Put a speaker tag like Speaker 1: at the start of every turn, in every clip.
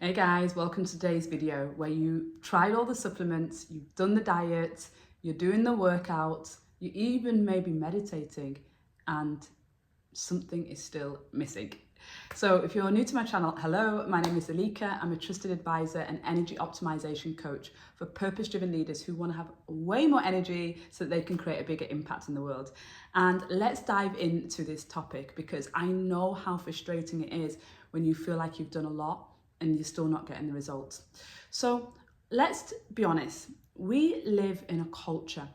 Speaker 1: Hey guys, welcome to today's video where you tried all the supplements, you've done the diet, you're doing the workouts, you even may be meditating and something is still missing. So if you're new to my channel, hello, my name is Elika. I'm a trusted advisor and energy optimization coach for purpose-driven leaders who want to have way more energy so that they can create a bigger impact in the world. And let's dive into this topic because I know how frustrating it is when you feel like you've done a lot and you're still not getting the results. So let's be honest, we live in a culture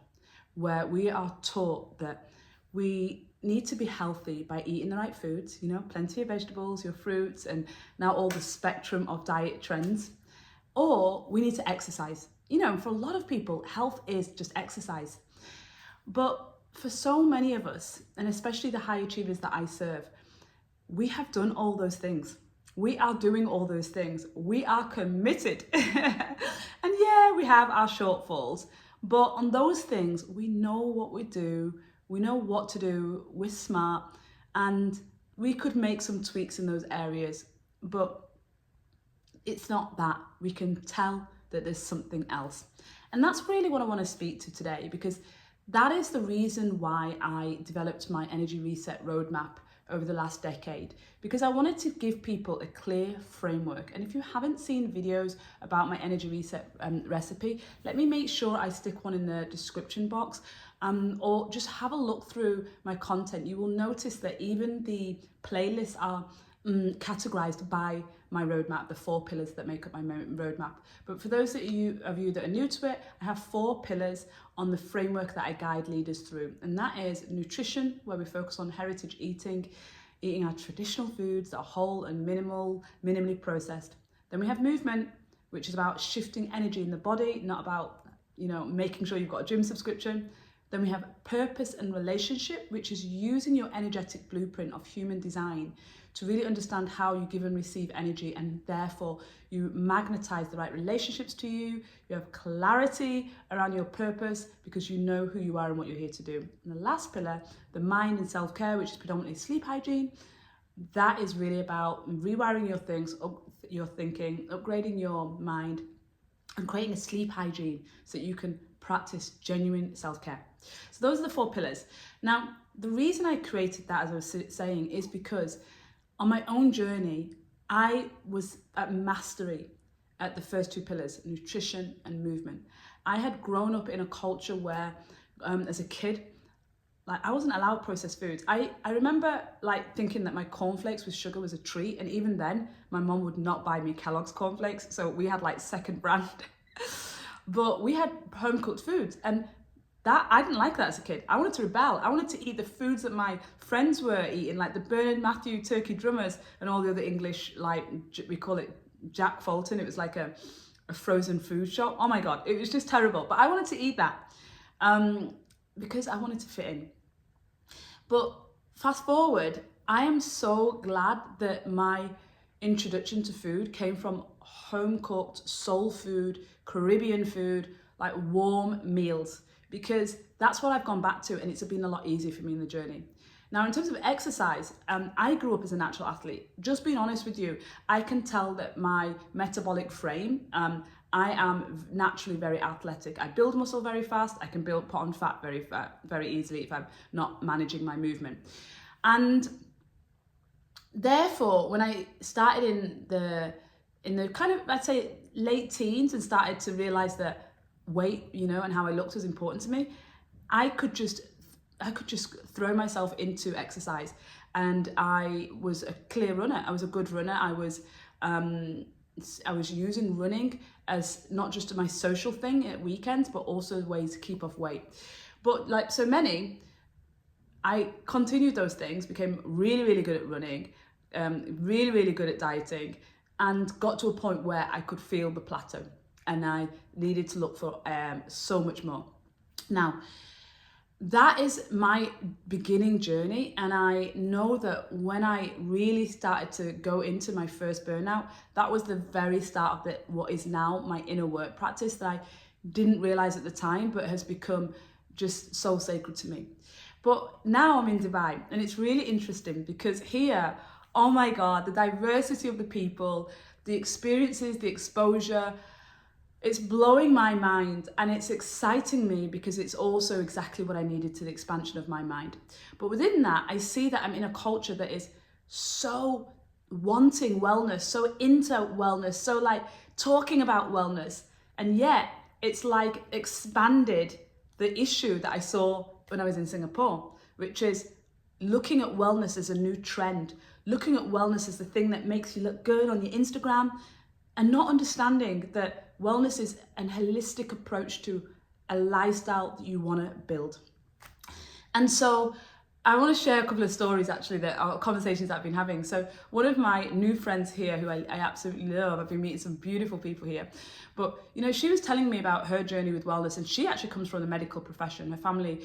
Speaker 1: where we are taught that we need to be healthy by eating the right foods, plenty of vegetables, your fruits, and now all the spectrum of diet trends, or we need to exercise. For a lot of people, health is just exercise. But for so many of us, and especially the high achievers that I serve, we have done all those things. We are doing all those things. We are committed. And yeah, we have our shortfalls, but on those things, we know what we do. We know what to do. We're smart and we could make some tweaks in those areas, but it's not that. We can tell that there's something else. And that's really what I want to speak to today, because that is the reason why I developed my energy reset roadmap over the last decade, because I wanted to give people a clear framework. And if you haven't seen videos about my energy reset recipe, let me make sure I stick one in the description box, or just have a look through my content. You will notice that even the playlists are categorized by my roadmap, the 4 pillars that make up my roadmap. But for those of you that are new to it, I have 4 pillars on the framework that I guide leaders through. And that is nutrition, where we focus on heritage eating our traditional foods that are whole and minimally processed. Then we have movement, which is about shifting energy in the body, not about, making sure you've got a gym subscription. Then we have purpose and relationship, which is using your energetic blueprint of human design to really understand how you give and receive energy, and therefore you magnetize the right relationships to you. You have clarity around your purpose because you know who you are and what you're here to do. And the last pillar, the mind and self-care, which is predominantly sleep hygiene, that is really about rewiring your thinking, upgrading your mind, and creating a sleep hygiene so that you can practice genuine self-care. So those are the 4 pillars. Now, the reason I created that, as I was saying, is because on my own journey, I was at mastery at the first 2 pillars, nutrition and movement. I had grown up in a culture where, as a kid, I wasn't allowed processed foods. I remember thinking that my cornflakes with sugar was a treat, and even then, my mom would not buy me Kellogg's cornflakes, so we had second brand. But we had home cooked foods, and I didn't like that as a kid. I wanted to rebel. I wanted to eat the foods that my friends were eating, like the Bernard Matthew turkey drummers and all the other English, we call it Jack Fulton. It was like a frozen food shop. Oh my God, it was just terrible. But I wanted to eat that because I wanted to fit in. But fast forward, I am so glad that my introduction to food came from home cooked, soul food, Caribbean food, warm meals, because that's what I've gone back to, and it's been a lot easier for me in the journey. Now, in terms of exercise, I grew up as a natural athlete. Just being honest with you, I can tell that my metabolic frame, I am naturally very athletic. I build muscle very fast. I can put on fat very easily if I'm not managing my movement. And therefore, when I started in the kind of, I'd say, late teens and started to realize that weight, and how I looked was important to me, I could just throw myself into exercise. And I was a clear runner. I was a good runner. I was using running as not just my social thing at weekends, but also ways to keep off weight. But like so many, I continued those things, became really, really good at running, really, really good at dieting, and got to a point where I could feel the plateau. And I needed to look for so much more. Now, that is my beginning journey. And I know that when I really started to go into my first burnout, that was the very start of what is now my inner work practice that I didn't realize at the time, but has become just so sacred to me. But now I'm in Dubai, and it's really interesting because here, oh my God, the diversity of the people, the experiences, the exposure, it's blowing my mind, and it's exciting me because it's also exactly what I needed to the expansion of my mind. But within that, I see that I'm in a culture that is so wanting wellness, so into wellness, so like talking about wellness. And yet it's like expanded the issue that I saw when I was in Singapore, which is looking at wellness as a new trend, looking at wellness as the thing that makes you look good on your Instagram, and not understanding that wellness is a holistic approach to a lifestyle that you want to build. And so I want to share a couple of stories actually that are conversations that I've been having. So one of my new friends here who I absolutely love, I've been meeting some beautiful people here, but you know, she was telling me about her journey with wellness, and she actually comes from the medical profession, her family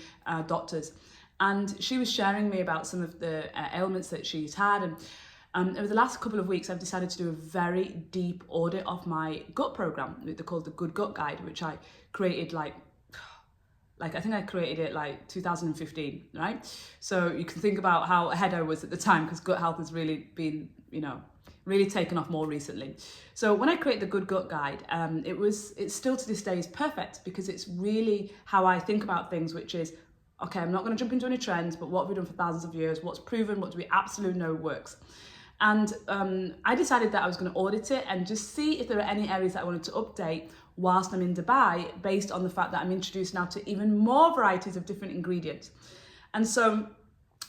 Speaker 1: doctors, and she was sharing me about some of the ailments that she's had. And over the last couple of weeks, I've decided to do a very deep audit of my gut program. They're called the Good Gut Guide, which I created like I think I created it like 2015, right? So you can think about how ahead I was at the time, because gut health has really been, you know, really taken off more recently. So when I created the Good Gut Guide, it's still to this day is perfect, because it's really how I think about things, which is, okay, I'm not going to jump into any trends, but what have we done for thousands of years? What's proven? What do we absolutely know works? And I decided that I was going to audit it and just see if there are any areas that I wanted to update whilst I'm in Dubai, based on the fact that I'm introduced now to even more varieties of different ingredients. And so,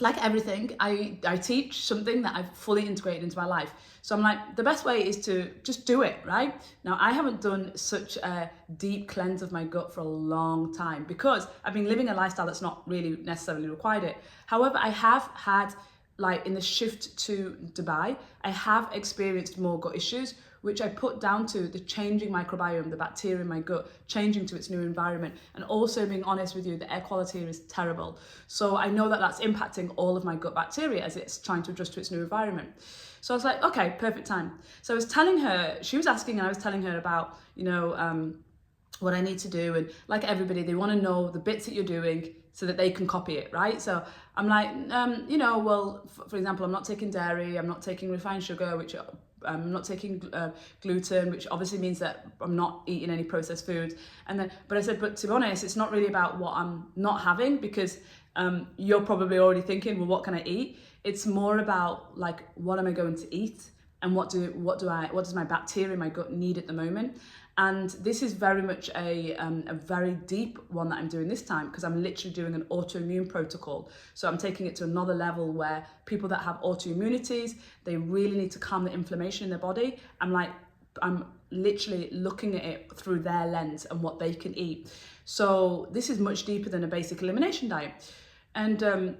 Speaker 1: like everything, I teach something that I've fully integrated into my life. So I'm like, the best way is to just do it, right? Now, I haven't done such a deep cleanse of my gut for a long time, because I've been living a lifestyle that's not really necessarily required it. However, I have had, like in the shift to Dubai, I have experienced more gut issues, which I put down to the changing microbiome, the bacteria in my gut, changing to its new environment. And also, being honest with you, the air quality here is terrible. So I know that that's impacting all of my gut bacteria as it's trying to adjust to its new environment. So I was like, okay, perfect time. So I was telling her, she was asking, and I was telling her about, you know, what I need to do. And like everybody, they want to know the bits that you're doing so that they can copy it, right? So I'm like, you know, well, for example, I'm not taking dairy, I'm not taking refined sugar, which I'm not taking gluten, which obviously means that I'm not eating any processed foods. And then, but I said, but to be honest, it's not really about what I'm not having, because you're probably already thinking, well, what can I eat? It's more about like, what am I going to eat? And what does my bacteria in my gut need at the moment? And this is very much a very deep one that I'm doing this time, because I'm literally doing an autoimmune protocol. So I'm taking it to another level where people that have autoimmunities, they really need to calm the inflammation in their body. I'm literally looking at it through their lens and what they can eat. So this is much deeper than a basic elimination diet. And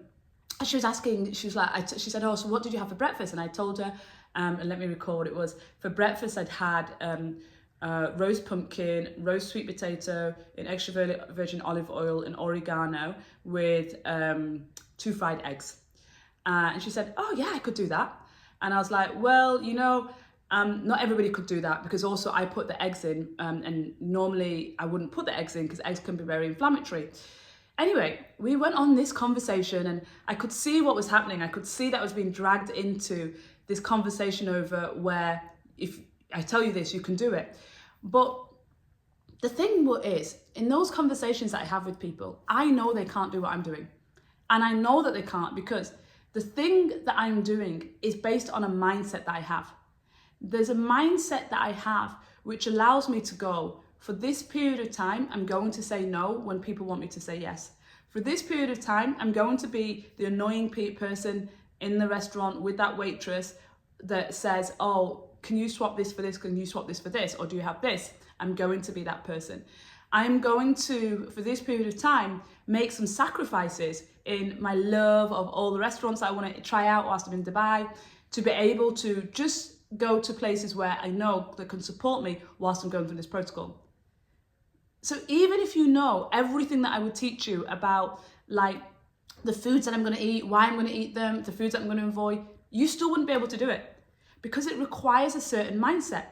Speaker 1: she was asking, she was like, she said, oh, so what did you have for breakfast? And I told her, and let me recall what it was. For breakfast, I'd had roast pumpkin, roast sweet potato in extra virgin olive oil and oregano with 2 fried eggs. And she said, oh yeah, I could do that. And I was like, well, you know, not everybody could do that, because also I put the eggs in, and normally I wouldn't put the eggs in because eggs can be very inflammatory. Anyway, we went on this conversation, and I could see what was happening. I could see that I was being dragged into this conversation over where, if I tell you this, you can do it. But the thing is, in those conversations that I have with people, I know they can't do what I'm doing. And I know that they can't, because the thing that I'm doing is based on a mindset that I have. There's a mindset that I have which allows me to go, for this period of time, I'm going to say no when people want me to say yes. For this period of time, I'm going to be the annoying person in the restaurant with that waitress that says, oh, can you swap this for this? Can you swap this for this? Or do you have this? I'm going to be that person. I'm going to, for this period of time, make some sacrifices in my love of all the restaurants I want to try out whilst I'm in Dubai, to be able to just go to places where I know that can support me whilst I'm going through this protocol. So even if you know everything that I would teach you about, like the foods that I'm going to eat, why I'm going to eat them, the foods that I'm going to avoid, you still wouldn't be able to do it, because it requires a certain mindset.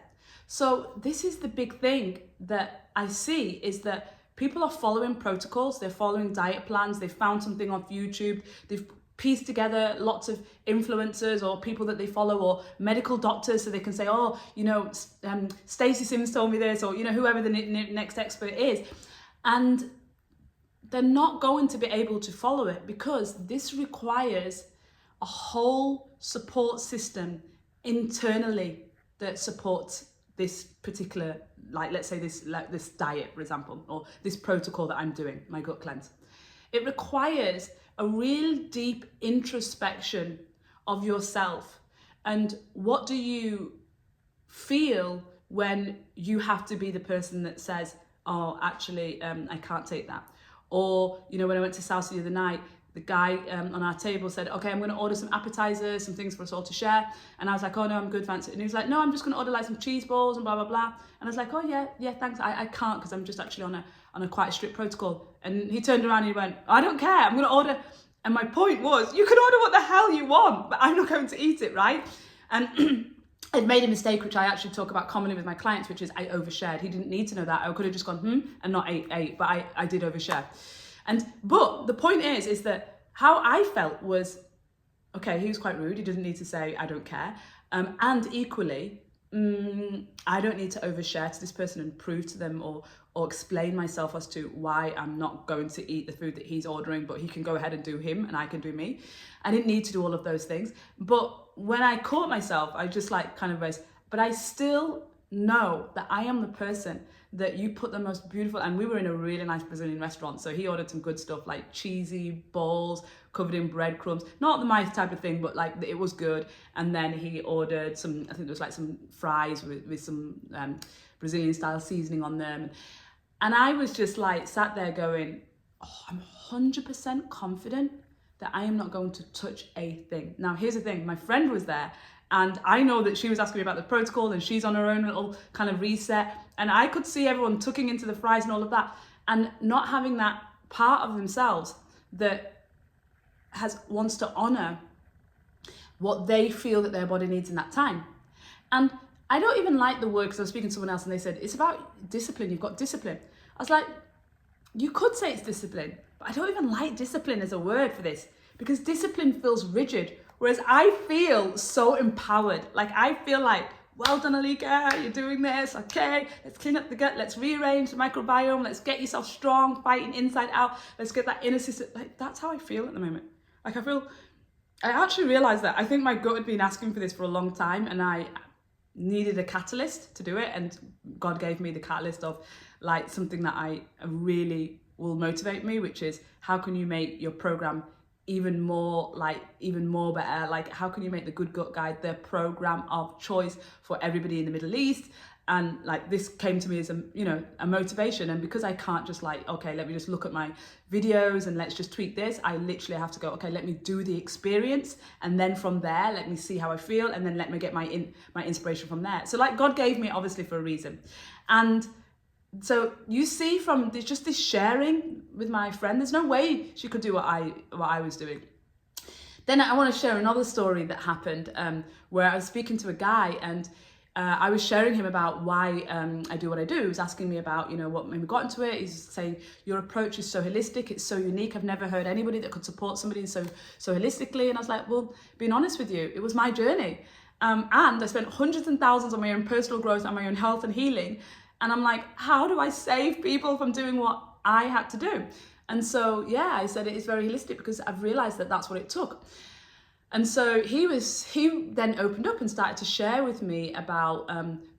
Speaker 1: So this is the big thing that I see, is that people are following protocols, they're following diet plans, they've found something on YouTube, piece together lots of influencers or people that they follow or medical doctors so they can say, oh, you know, Stacey Sims told me this, or, you know, whoever the next expert is. And they're not going to be able to follow it because this requires a whole support system internally that supports this particular, like, let's say this, like this diet, for example, or this protocol that I'm doing, my gut cleanse. It requires a real deep introspection of yourself. And what do you feel when you have to be the person that says, oh, actually, I can't take that? Or, you know, when I went to South the other night, the guy on our table said, okay, I'm going to order some appetizers, some things for us all to share. And I was like, oh no, I'm good, fancy. And he was like, no, I'm just going to order like some cheese balls and blah, blah, blah. And I was like, oh yeah, thanks. I can't because I'm just actually on a quite a strict protocol. And he turned around and he went, I don't care, I'm going to order. And my point was, you can order what the hell you want, but I'm not going to eat it, right? And I'd made a mistake, which I actually talk about commonly with my clients, which is I overshared. He didn't need to know that. I could have just gone, and not ate, but I did overshare. But the point is that how I felt was, okay, he was quite rude. He didn't need to say, I don't care. And equally, I don't need to overshare to this person and prove to them or explain myself as to why I'm not going to eat the food that he's ordering, but he can go ahead and do him and I can do me. I didn't need to do all of those things. But when I caught myself, I just like kind of raised, but I still know that I am the person that you put the most beautiful, and we were in a really nice Brazilian restaurant, so he ordered some good stuff like cheesy balls covered in breadcrumbs, not my type of thing, but like it was good. And then he ordered some, I think there was like some fries with some Brazilian style seasoning on them. And I was just like sat there going, oh, I'm 100% confident that I am not going to touch a thing. Now here's the thing, my friend was there, and I know that she was asking me about the protocol and she's on her own little kind of reset. And I could see everyone tucking into the fries and all of that and not having that part of themselves that wants to honor what they feel that their body needs in that time. And I don't even like the word, because I was speaking to someone else and they said, it's about discipline, you've got discipline. I was like, you could say it's discipline, but I don't even like discipline as a word for this, because discipline feels rigid. Whereas I feel so empowered. Like I feel like, well done, Elika, you're doing this. Okay, let's clean up the gut. Let's rearrange the microbiome. Let's get yourself strong, fighting inside out. Let's get that inner system. Like that's how I feel at the moment. Like I actually realized that I think my gut had been asking for this for a long time, and I needed a catalyst to do it. And God gave me the catalyst of like something that I really will motivate me, which is how can you make your program even more better? Like how can you make the Good Gut Guide the program of choice for everybody in the Middle East? And like this came to me as a motivation. And because I can't just like, okay, let me just look at my videos and let's just tweak this, I literally have to go, okay, let me do the experience, and then from there let me see how I feel, and then let me get my inspiration from there. So like God gave me obviously for a reason. And so you see from just this sharing with my friend, there's no way she could do what I was doing. Then I want to share another story that happened where I was speaking to a guy, and I was sharing him about why I do what I do. He was asking me about, what made me got into it. He's saying, your approach is so holistic, it's so unique. I've never heard anybody that could support somebody so holistically. And I was like, well, being honest with you, it was my journey. And I spent hundreds and thousands on my own personal growth and my own health and healing. And I'm like, how do I save people from doing what I had to do? And so, yeah, I said it is very holistic because I've realized that that's what it took. And so he then opened up and started to share with me about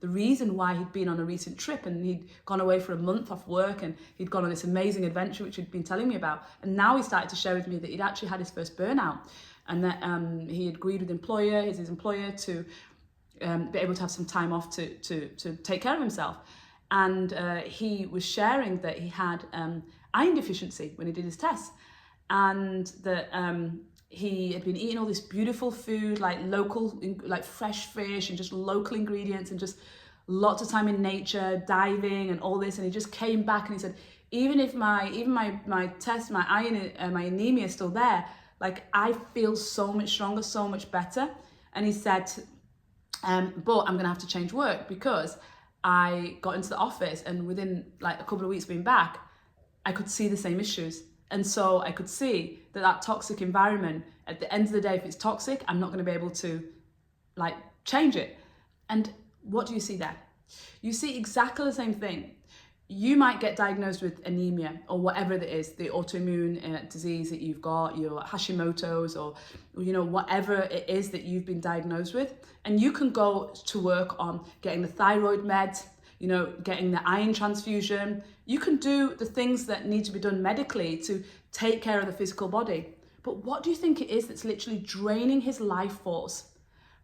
Speaker 1: the reason why he'd been on a recent trip, and he'd gone away for a month off work, and he'd gone on this amazing adventure, which he'd been telling me about. And now he started to share with me that he'd actually had his first burnout, and that he had agreed with his employer to be able to have some time off to take care of himself. And he was sharing that he had iron deficiency when he did his tests, and that he had been eating all this beautiful food, like local, like fresh fish and just local ingredients, and just lots of time in nature, diving and all this. And he just came back and he said, even if my test, my iron, my anemia is still there, like I feel so much stronger, so much better. And he said, but I'm gonna have to change work because I got into the office, and within like a couple of weeks being back, I could see the same issues. And so I could see that toxic environment at the end of the day, if it's toxic, I'm not going to be able to like change it. And what do you see there? You see exactly the same thing. You might get diagnosed with anemia or whatever it is, the autoimmune disease that you've got, your 𝐩𝐿𝐵𝐻𝐼𝐸 or whatever it is that you've been diagnosed with. And you can go to work on getting the thyroid meds, getting the iron transfusion. You can do the things that need to be done medically to take care of the physical body. But what do you think it is that's literally draining his life force,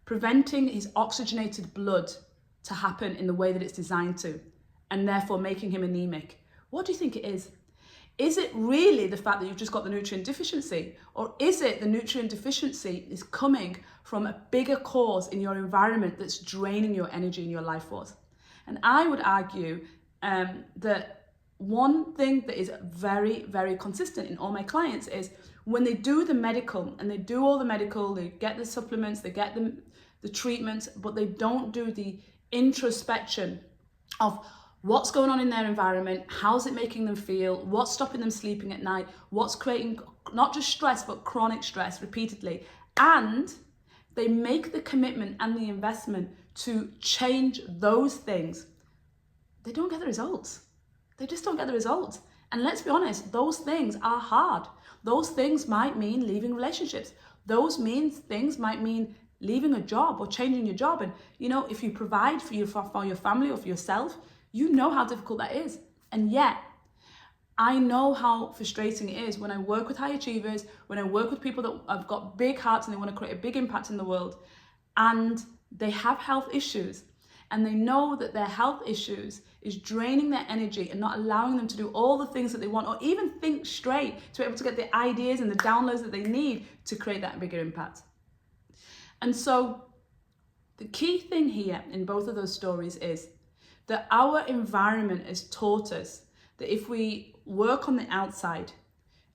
Speaker 1: preventing his oxygenated blood to happen in the way that it's designed to, and therefore making him anemic? What do you think it is? Is it really the fact that you've just got the nutrient deficiency? Or is it the nutrient deficiency is coming from a bigger cause in your environment that's draining your energy and your life force? And I would argue that one thing that is very, very consistent in all my clients is when they do the medical, and they do all the medical, they get the supplements, they get the treatments, but they don't do the introspection of what's going on in their environment, how's it making them feel, what's stopping them sleeping at night, what's creating not just stress, but chronic stress repeatedly. And they make the commitment and the investment to change those things. They don't get the results. They just don't get the results. And let's be honest, those things are hard. Those things might mean leaving relationships. Those things might mean leaving a job or changing your job. And if you provide for your family or for yourself, you know how difficult that is. And yet, I know how frustrating it is when I work with high achievers, when I work with people that have got big hearts and they want to create a big impact in the world, and they have health issues, and they know that their health issues is draining their energy and not allowing them to do all the things that they want, or even think straight to be able to get the ideas and the downloads that they need to create that bigger impact. And so the key thing here in both of those stories is that our environment has taught us that if we work on the outside,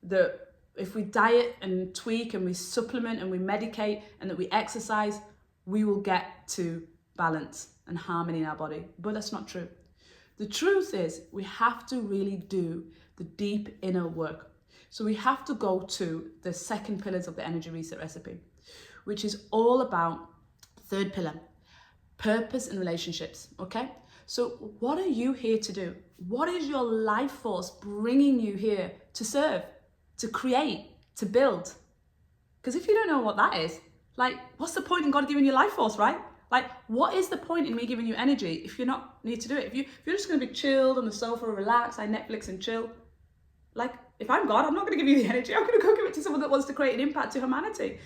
Speaker 1: that if we diet and tweak and we supplement and we medicate and that we exercise, we will get to balance and harmony in our body. But that's not true. The truth is we have to really do the deep inner work. So we have to go to the second pillars of the energy reset recipe, which is all about third pillar, purpose and relationships, okay? So what are you here to do? What is your life force bringing you here to serve, to create, to build? Because if you don't know what that is, what's the point in God giving you life force, right? What is the point in me giving you energy if you're not need to do it? If you're just going to be chilled on the sofa, relax, I Netflix and chill. If I'm God, I'm not going to give you the energy. I'm going to go give it to someone that wants to create an impact to humanity.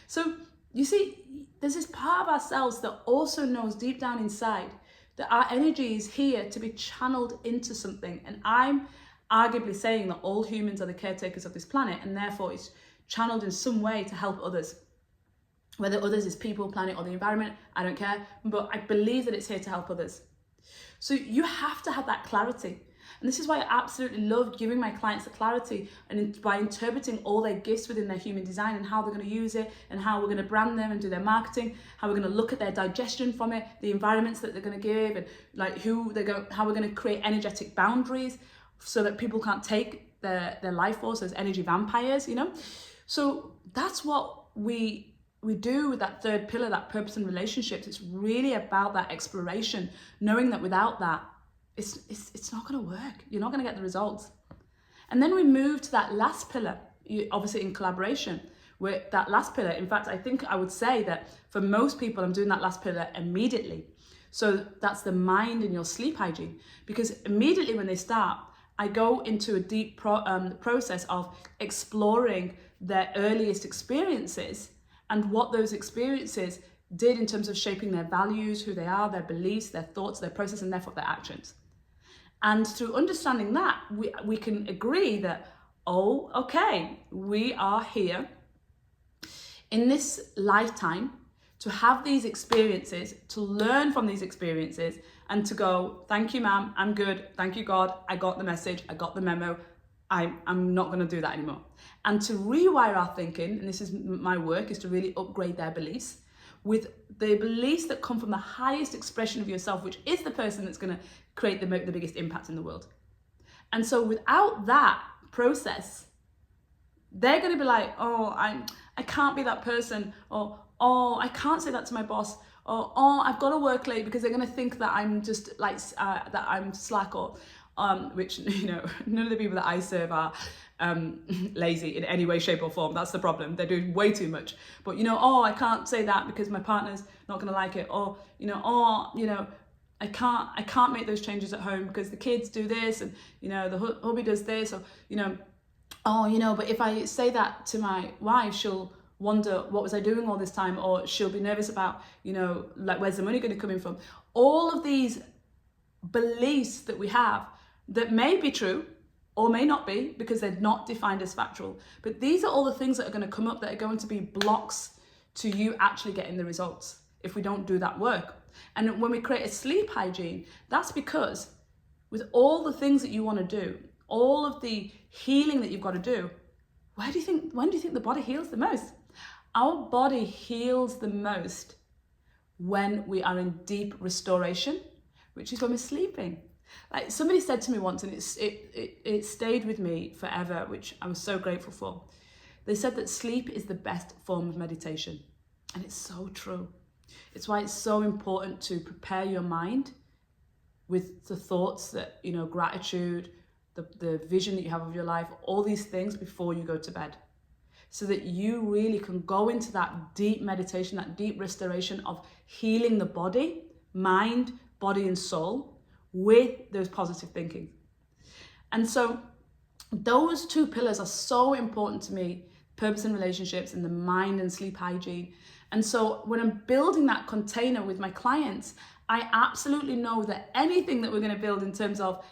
Speaker 1: So you see, there's this part of ourselves that also knows deep down inside that our energy is here to be channeled into something. And I'm arguably saying that all humans are the caretakers of this planet, and therefore it's channeled in some way to help others. Whether others is people, planet, or the environment, I don't care. But I believe that it's here to help others. So you have to have that clarity. And this is why I absolutely love giving my clients the clarity and by interpreting all their gifts within their human design and how they're going to use it and how we're going to brand them and do their marketing, how we're going to look at their digestion from it, the environments that they're going to give, and how we're going to create energetic boundaries so that people can't take their life force as energy vampires, So that's what we do with that third pillar, that purpose and relationships. It's really about that exploration, knowing that without that, it's not going to work. You're not going to get the results. And then we move to that last pillar, obviously in collaboration. Where that last pillar, in fact, I think I would say that for most people, I'm doing that last pillar immediately. So that's the mind and your sleep hygiene. Because immediately when they start, I go into a deep process of exploring their earliest experiences and what those experiences did in terms of shaping their values, who they are, their beliefs, their thoughts, their process, and therefore their actions. And through understanding that, we can agree that, okay, we are here in this lifetime to have these experiences, to learn from these experiences, and to go, thank you, ma'am, I'm good, thank you, God, I got the message, I got the memo, I'm not going to do that anymore. And to rewire our thinking, and this is my work, is to really upgrade their beliefs with the beliefs that come from the highest expression of yourself, which is the person that's going to create the biggest impact in the world. And so without that process, they're going to be like, I can't be that person, or oh, I can't say that to my boss, or oh, I've got to work late because they're going to think that I'm just like that I'm slack, or which, you know, none of the people that I serve are lazy in any way, shape or form. That's the problem. They're doing way too much. But, you know, oh, I can't say that because my partner's not going to like it, or, you know, oh, you know, I can't make those changes at home because the kids do this, and, you know, the hubby does this, or, you know, oh, you know, but if I say that to my wife, she'll wonder, what was I doing all this time? Or she'll be nervous about, you know, like, where's the money going to come in from? All of these beliefs that we have that may be true or may not be, because they're not defined as factual. But these are all the things that are going to come up that are going to be blocks to you actually getting the results if we don't do that work. And when we create a sleep hygiene, that's because with all the things that you want to do, all of the healing that you've got to do, when do you think the body heals the most? Our body heals the most when we are in deep restoration, which is when we're sleeping. Like somebody said to me once, and it stayed with me forever, which I was so grateful for. They said that sleep is the best form of meditation. And it's so true. It's why it's so important to prepare your mind with the thoughts that, you know, gratitude, the vision that you have of your life, all these things before you go to bed. So that you really can go into that deep meditation, that deep restoration of healing the body, mind, body and soul with those positive thinking. And so those two pillars are so important to me, purpose and relationships and the mind and sleep hygiene. And so when I'm building that container with my clients, I absolutely know that anything that we're going to build in terms of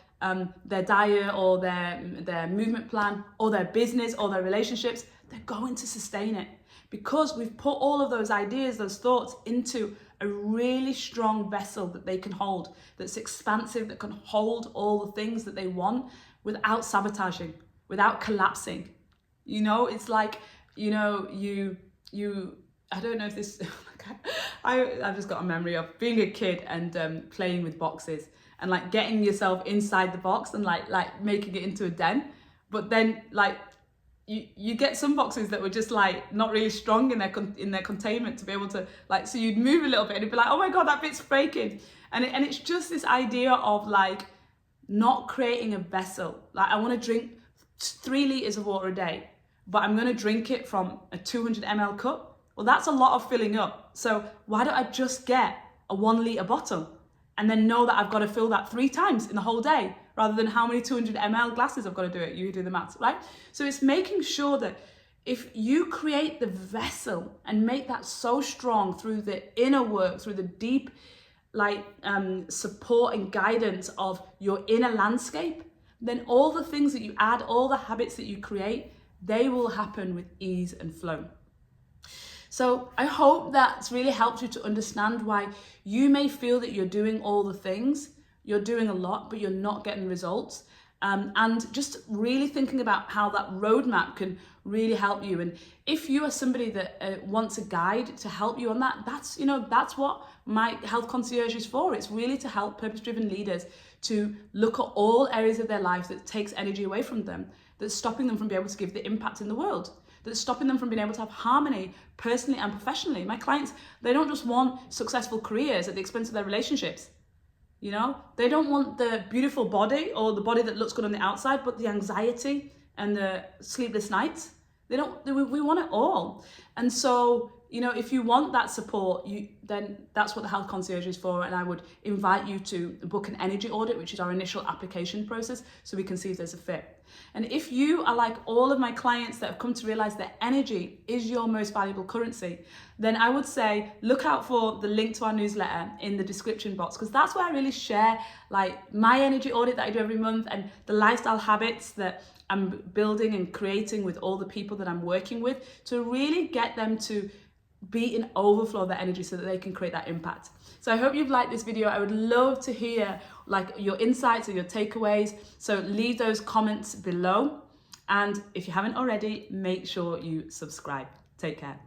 Speaker 1: their diet or their movement plan or their business or their relationships, they're going to sustain it because we've put all of those ideas, those thoughts into a really strong vessel that they can hold, that's expansive, that can hold all the things that they want without sabotaging, without collapsing. You know, it's like, you know, you I don't know if this, I've just got a memory of being a kid and playing with boxes and like getting yourself inside the box and like making it into a den. But then like you get some boxes that were just like not really strong in their containment to be able to like, so you'd move a little bit and it'd be like, oh my God, that bit's breaking. And it's just this idea of like not creating a vessel. Like I want to drink 3 liters of water a day, but I'm going to drink it from a 200 ml cup. Well, that's a lot of filling up. So why don't I just get a 1 litre bottle and then know that I've got to fill that 3 times in the whole day rather than how many 200 ml glasses I've got to do it. You do the maths, right? So it's making sure that if you create the vessel and make that so strong through the inner work, through the deep like support and guidance of your inner landscape, then all the things that you add, all the habits that you create, they will happen with ease and flow. So I hope that's really helped you to understand why you may feel that you're doing all the things, you're doing a lot, but you're not getting results. And just really thinking about how that roadmap can really help you. And if you are somebody that wants a guide to help you on that, that's what my health concierge is for. It's really to help purpose-driven leaders to look at all areas of their life that takes energy away from them, that's stopping them from being able to give the impact in the world, that's stopping them from being able to have harmony personally and professionally. My clients, they don't just want successful careers at the expense of their relationships. You know, they don't want the beautiful body or the body that looks good on the outside, but the anxiety and the sleepless nights. We want it all. And so, you know, if you want that support, then that's what the health concierge is for. And I would invite you to book an energy audit, which is our initial application process, so we can see if there's a fit. And if you are like all of my clients that have come to realize that energy is your most valuable currency, then I would say look out for the link to our newsletter in the description box, because that's where I really share like my energy audit that I do every month and the lifestyle habits that I'm building and creating with all the people that I'm working with to really get them to be in overflow of their energy so that they can create that impact. So I hope you've liked this video. I would love to hear like your insights or your takeaways. So leave those comments below. And if you haven't already, make sure you subscribe. Take care.